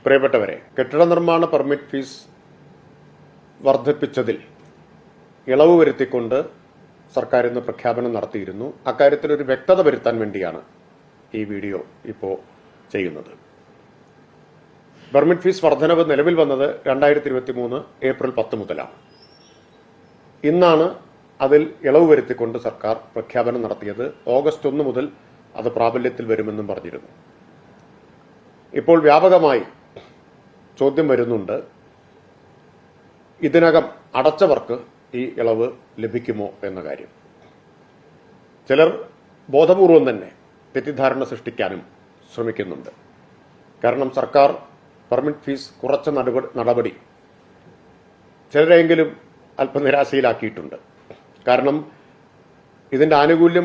പ്രിയപ്പെട്ടവരെ, കെട്ടിട നിർമ്മാണ പെർമിറ്റ് ഫീസ് വർദ്ധിപ്പിച്ചതിൽ ഇളവ് വരുത്തിക്കൊണ്ട് സർക്കാർ ഇന്ന് പ്രഖ്യാപനം നടത്തിയിരുന്നു. അക്കാര്യത്തിൽ ഒരു വ്യക്തത വരുത്താൻ വേണ്ടിയാണ് ഈ വീഡിയോ ഇപ്പോൾ ചെയ്യുന്നത്. പെർമിറ്റ് ഫീസ് വർധനവ് നിലവിൽ വന്നത് 2023 ഏപ്രിൽ 10 മുതലാണ്. ഇന്നാണ് അതിൽ ഇളവ് വരുത്തിക്കൊണ്ട് സർക്കാർ പ്രഖ്യാപനം നടത്തിയത്. ഓഗസ്റ്റ് 1 മുതൽ അത് പ്രാബല്യത്തിൽ വരുമെന്നും പറഞ്ഞിരുന്നു. ഇപ്പോൾ വ്യാപകമായി ചോദ്യം വരുന്നുണ്ട്, ഇതിനകം അടച്ചവർക്ക് ഈ ഇളവ് ലഭിക്കുമോ എന്ന കാര്യം. ചിലർ ബോധപൂർവം തന്നെ തെറ്റിദ്ധാരണ സൃഷ്ടിക്കാനും ശ്രമിക്കുന്നുണ്ട്. കാരണം സർക്കാർ പെർമിറ്റ് ഫീസ് കുറച്ച നടപടി ചിലരെങ്കിലും അല്പനിരാശയിലാക്കിയിട്ടുണ്ട്. കാരണം ഇതിന്റെ ആനുകൂല്യം